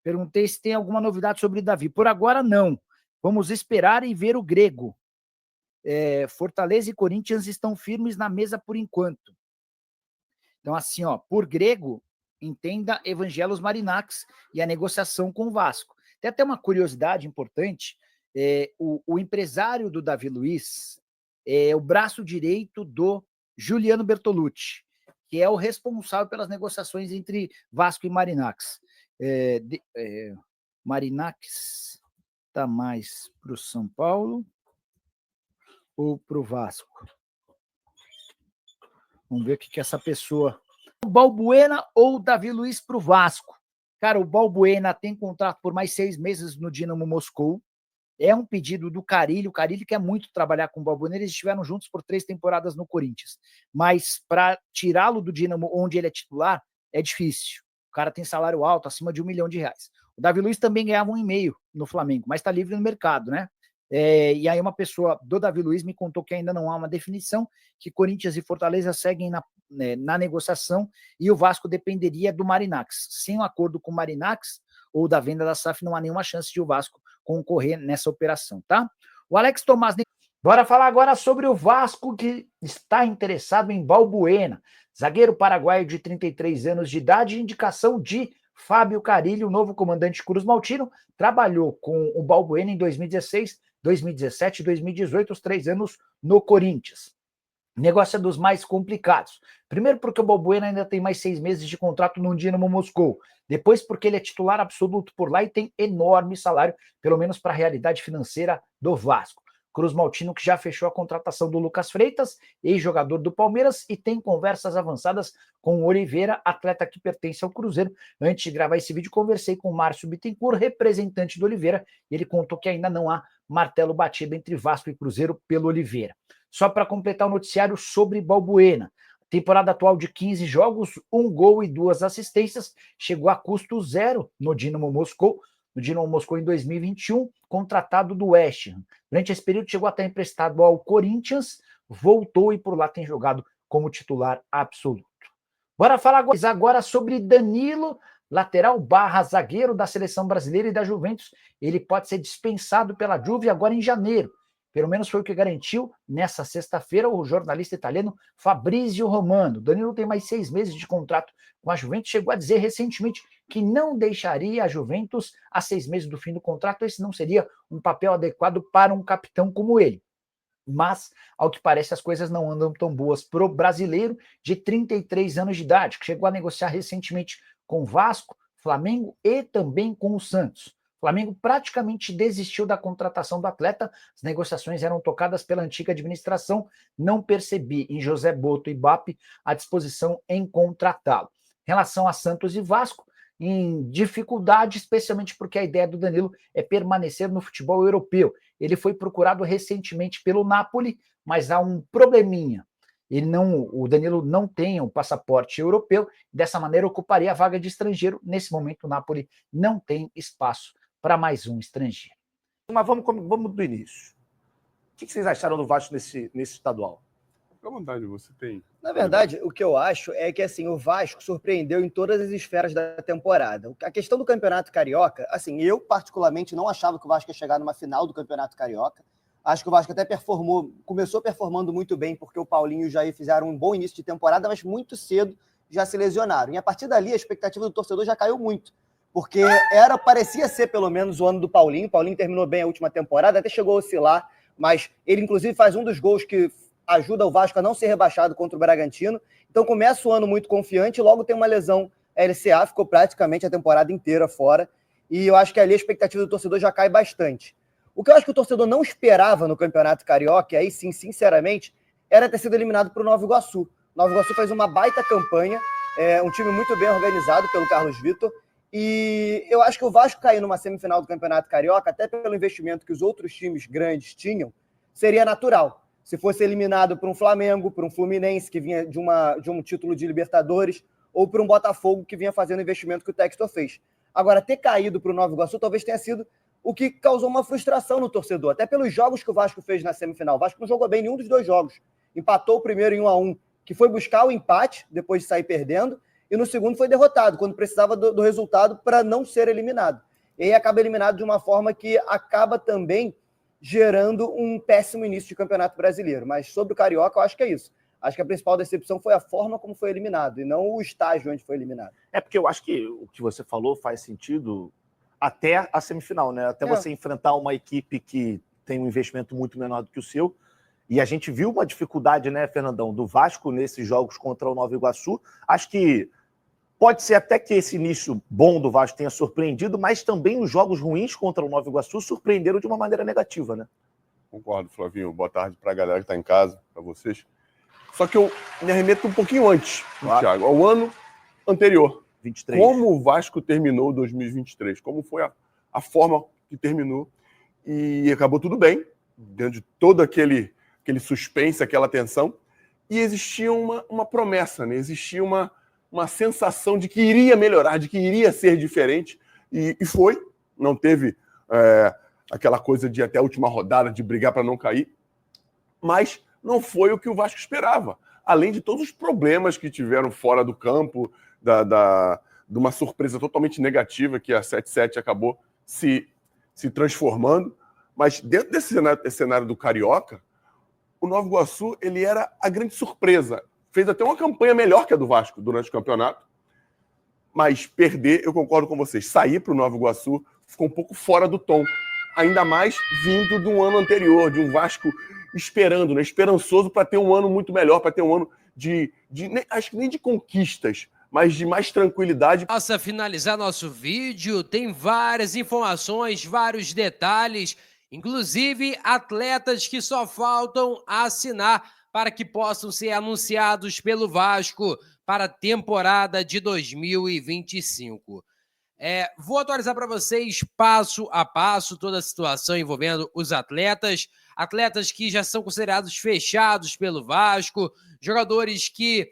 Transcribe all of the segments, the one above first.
Perguntei se tem alguma novidade sobre o Davi. Por agora, não. Vamos esperar e ver o grego. Fortaleza e Corinthians estão firmes na mesa por enquanto. Então, assim, ó, por grego, entenda Evangelos Marinax e a negociação com o Vasco. Tem até uma curiosidade importante, o empresário do Davi Luiz é o braço direito do Juliano Bertolucci, que é o responsável pelas negociações entre Vasco e Marinax. Marinax está mais para o São Paulo ou para o Vasco? Vamos ver o que essa pessoa... O Balbuena ou o Davi Luiz para o Vasco? Cara, o Balbuena tem contrato por mais 6 meses no Dinamo Moscou. É um pedido do Carille. O Carille quer muito trabalhar com o Balbuena. Eles estiveram juntos por 3 temporadas no Corinthians. Mas para tirá-lo do Dinamo, onde ele é titular, é difícil. O cara tem salário alto, acima de R$1 milhão. O Davi Luiz também ganhava 1,5 no Flamengo, mas está livre no mercado, né? E aí uma pessoa do Davi Luiz me contou que ainda não há uma definição, que Corinthians e Fortaleza seguem na negociação e o Vasco dependeria do Marinax. Sem um acordo com o Marinax ou da venda da SAF, não há nenhuma chance de o Vasco concorrer nessa operação, tá? O Alex Tomás... Bora falar agora sobre o Vasco, que está interessado em Balbuena, zagueiro paraguaio de 33 anos de idade, indicação de Fábio Carille, o novo comandante Cruz Maltino, trabalhou com o Balbuena em 2016, 2017 e 2018, os 3 anos no Corinthians. O negócio é dos mais complicados. Primeiro porque o Balbuena ainda tem mais 6 meses de contrato no Dinamo Moscou. Depois porque ele é titular absoluto por lá e tem enorme salário, pelo menos para a realidade financeira do Vasco. Cruz Maltino, que já fechou a contratação do Lucas Freitas, ex-jogador do Palmeiras, e tem conversas avançadas com o Oliveira, atleta que pertence ao Cruzeiro. Antes de gravar esse vídeo, conversei com o Márcio Bittencourt, representante do Oliveira, e ele contou que ainda não há martelo batido entre Vasco e Cruzeiro pelo Oliveira. Só para completar o noticiário sobre Balbuena. Temporada atual de 15 jogos, 1 gol e 2 assistências, chegou a custo zero no Dinamo Moscou, em 2021, contratado do West Ham. Durante esse período chegou a estar emprestado ao Corinthians, voltou e por lá tem jogado como titular absoluto. Bora falar agora sobre Danilo, lateral barra zagueiro da seleção brasileira e da Juventus. Ele pode ser dispensado pela Juve agora em janeiro. Pelo menos foi o que garantiu nessa sexta-feira o jornalista italiano Fabrizio Romano. Danilo tem mais 6 meses de contrato com a Juventus, chegou a dizer recentemente que não deixaria a Juventus a 6 meses do fim do contrato. Esse não seria um papel adequado para um capitão como ele. Mas, ao que parece, as coisas não andam tão boas para o brasileiro de 33 anos de idade, que chegou a negociar recentemente com o Vasco, Flamengo e também com o Santos. O Flamengo praticamente desistiu da contratação do atleta, as negociações eram tocadas pela antiga administração, não percebi em José Boto e BAP a disposição em contratá-lo. Em relação a Santos e Vasco, em dificuldade, especialmente porque a ideia do Danilo é permanecer no futebol europeu. Ele foi procurado recentemente pelo Napoli, mas há um probleminha. O Danilo não tem um passaporte europeu, dessa maneira ocuparia a vaga de estrangeiro. Nesse momento, o Napoli não tem espaço para mais um estrangeiro. Mas vamos do início. O que vocês acharam do Vasco nesse estadual? Fica à vontade, você tem. Na verdade, o que eu acho é que assim, o Vasco surpreendeu em todas as esferas da temporada. A questão do Campeonato Carioca, assim, eu particularmente não achava que o Vasco ia chegar numa final do Campeonato Carioca. Acho que o Vasco até começou performando muito bem, porque o Paulinho e o Jair fizeram um bom início de temporada, mas muito cedo já se lesionaram. E a partir dali, a expectativa do torcedor já caiu muito, porque parecia ser pelo menos o ano do Paulinho. O Paulinho terminou bem a última temporada, até chegou a oscilar, mas ele inclusive faz um dos gols que ajuda o Vasco a não ser rebaixado contra o Bragantino. Então começa o ano muito confiante, logo tem uma lesão LCA, ficou praticamente a temporada inteira fora, e eu acho que ali a expectativa do torcedor já cai bastante. O que eu acho que o torcedor não esperava no Campeonato Carioca, e aí sim, sinceramente, era ter sido eliminado para o Nova Iguaçu. O Nova Iguaçu fez uma baita campanha, um time muito bem organizado pelo Carlos Vitor, e eu acho que o Vasco cair numa semifinal do Campeonato Carioca, até pelo investimento que os outros times grandes tinham, seria natural. Se fosse eliminado por um Flamengo, por um Fluminense, que vinha de um título de Libertadores, ou por um Botafogo, que vinha fazendo o investimento que o Textor fez. Agora, ter caído para o Nova Iguaçu talvez tenha sido o que causou uma frustração no torcedor, até pelos jogos que o Vasco fez na semifinal. O Vasco não jogou bem nenhum dos 2 jogos. Empatou o primeiro em 1-1, que foi buscar o empate, depois de sair perdendo, e no segundo foi derrotado, quando precisava do resultado para não ser eliminado. E aí acaba eliminado de uma forma que acaba também gerando um péssimo início de Campeonato Brasileiro. Mas sobre o Carioca, eu acho que é isso. Acho que a principal decepção foi a forma como foi eliminado, e não o estágio onde foi eliminado. É porque eu acho que o que você falou faz sentido até a semifinal, né? Até você enfrentar uma equipe que tem um investimento muito menor do que o seu. E a gente viu uma dificuldade, né, Fernandão, do Vasco nesses jogos contra o Nova Iguaçu. Acho que pode ser até que esse início bom do Vasco tenha surpreendido, mas também os jogos ruins contra o Nova Iguaçu surpreenderam de uma maneira negativa, né? Concordo, Flavinho. Boa tarde para a galera que está em casa, para vocês. Só que eu me arremeto um pouquinho antes, Thiago, ao ano anterior. 23. Como o Vasco terminou 2023? Como foi a forma que terminou? E acabou tudo bem, dentro de todo aquele suspense, aquela tensão. E existia uma promessa, né? Existia uma sensação de que iria melhorar, de que iria ser diferente. E foi. Não teve aquela coisa de até a última rodada, de brigar para não cair. Mas não foi o que o Vasco esperava. Além de todos os problemas que tiveram fora do campo, de uma surpresa totalmente negativa que a 7-7 acabou se transformando. Mas dentro desse cenário do Carioca, o Nova Iguaçu ele era a grande surpresa. Fez até uma campanha melhor que a do Vasco durante o campeonato. Mas perder, eu concordo com vocês, sair para o Nova Iguaçu ficou um pouco fora do tom. Ainda mais vindo de um ano anterior, de um Vasco esperando, né? Esperançoso para ter um ano muito melhor, para ter um ano acho que nem de conquistas, mas de mais tranquilidade. Para finalizar nosso vídeo, tem várias informações, vários detalhes, inclusive atletas que só faltam assinar para que possam ser anunciados pelo Vasco para a temporada de 2025. Vou atualizar para vocês passo a passo toda a situação envolvendo os atletas que já são considerados fechados pelo Vasco, jogadores que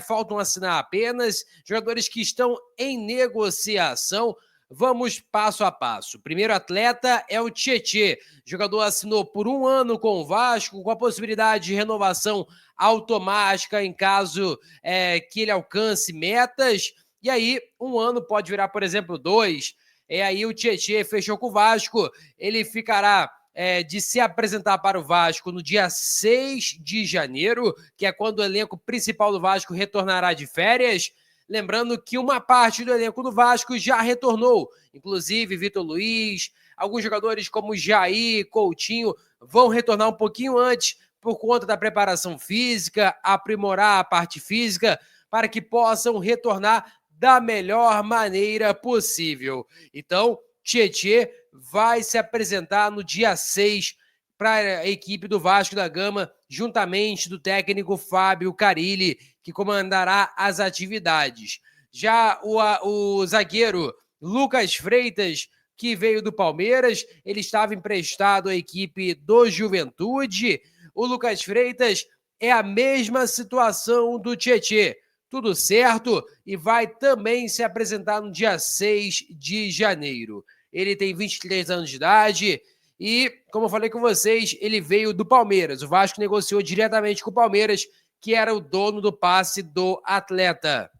faltam assinar apenas, jogadores que estão em negociação. Vamos passo a passo. O primeiro atleta é o Tietê. O jogador assinou por 1 ano com o Vasco, com a possibilidade de renovação automática em caso que ele alcance metas. E aí, 1 ano pode virar, por exemplo, 2. Aí o Tietê fechou com o Vasco. Ele ficará de se apresentar para o Vasco no dia 6 de janeiro, que é quando o elenco principal do Vasco retornará de férias. Lembrando que uma parte do elenco do Vasco já retornou, inclusive Vitor Luiz, alguns jogadores como Jair, Coutinho, vão retornar um pouquinho antes por conta da preparação física, aprimorar a parte física, para que possam retornar da melhor maneira possível. Então, Tietê vai se apresentar no dia 6 para a equipe do Vasco da Gama, juntamente do técnico Fábio Carilli, que comandará as atividades. Já o zagueiro Lucas Freitas, que veio do Palmeiras, ele estava emprestado à equipe do Juventude. O Lucas Freitas é a mesma situação do Tietê. Tudo certo, e vai também se apresentar no dia 6 de janeiro. Ele tem 23 anos de idade e, como eu falei com vocês, ele veio do Palmeiras. O Vasco negociou diretamente com o Palmeiras, que era o dono do passe do atleta.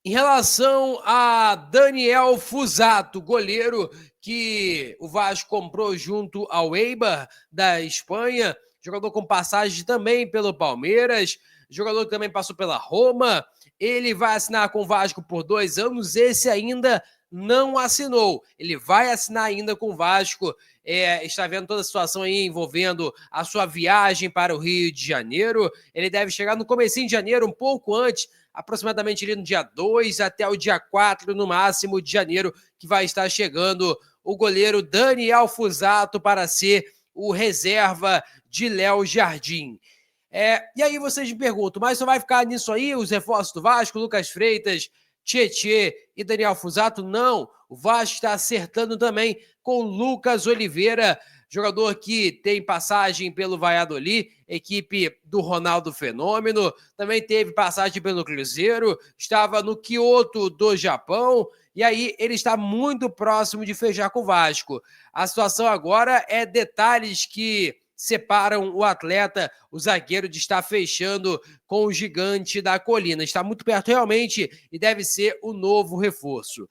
Em relação a Daniel Fuzato, goleiro que o Vasco comprou junto ao Eibar, da Espanha, jogador com passagem também pelo Palmeiras, jogador que também passou pela Roma, ele vai assinar com o Vasco por 2 anos, esse ainda não assinou, ele vai assinar ainda com o Vasco, está vendo toda a situação aí envolvendo a sua viagem para o Rio de Janeiro, ele deve chegar no comecinho de janeiro, um pouco antes, aproximadamente ali no dia 2 até o dia 4, no máximo, de janeiro, que vai estar chegando o goleiro Daniel Fuzato para ser o reserva de Léo Jardim. E aí vocês me perguntam, mas só vai ficar nisso aí, os reforços do Vasco, Lucas Freitas, Tietê e Daniel Fuzato? Não, o Vasco está acertando também com Lucas Oliveira, jogador que tem passagem pelo Valladolid, equipe do Ronaldo Fenômeno, também teve passagem pelo Cruzeiro, estava no Kyoto do Japão, e aí ele está muito próximo de fechar com o Vasco. A situação agora é detalhes que separam o atleta, o zagueiro, de estar fechando com o Gigante da Colina. Está muito perto realmente e deve ser o novo reforço.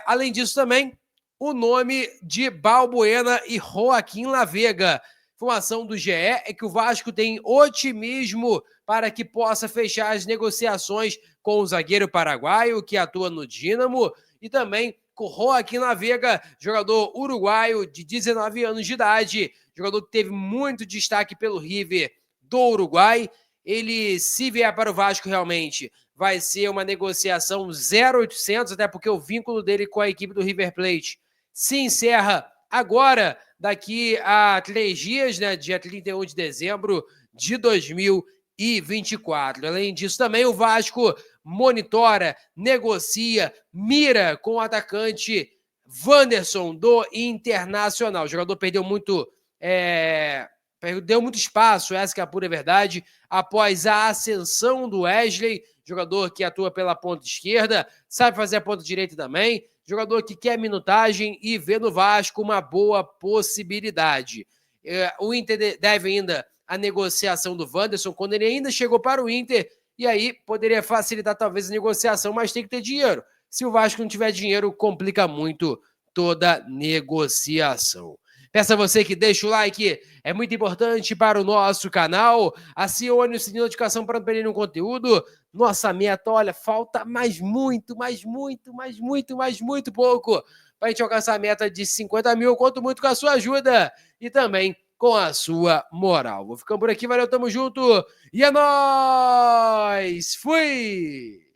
Além disso também, o nome de Balbuena e Joaquim Lavega. Informação do GE é que o Vasco tem otimismo para que possa fechar as negociações com o zagueiro paraguaio que atua no Dínamo e também com Joaquim Lavega, jogador uruguaio de 19 anos de idade, jogador que teve muito destaque pelo River do Uruguai. Ele, se vier para o Vasco realmente, vai ser uma negociação 0,800, até porque o vínculo dele com a equipe do River Plate se encerra agora, daqui a 3 dias, né, dia 31 de dezembro de 2024. Além disso, também o Vasco monitora, negocia, mira com o atacante Wanderson do Internacional. O jogador perdeu muito espaço, essa que é a pura verdade, após a ascensão do Wesley, jogador que atua pela ponta esquerda, sabe fazer a ponta direita também, jogador que quer minutagem e vê no Vasco uma boa possibilidade. O Inter deve ainda a negociação do Wanderson, quando ele ainda chegou para o Inter, e aí poderia facilitar talvez a negociação, mas tem que ter dinheiro. Se o Vasco não tiver dinheiro, complica muito toda negociação. Peço a você que deixa o like, é muito importante para o nosso canal. Acione o sininho de notificação para não perder nenhum conteúdo. Nossa meta, olha, falta muito pouco para a gente alcançar a meta de 50 mil. Eu conto muito com a sua ajuda e também com a sua moral. Vou ficando por aqui, valeu, tamo junto e é nóis! Fui!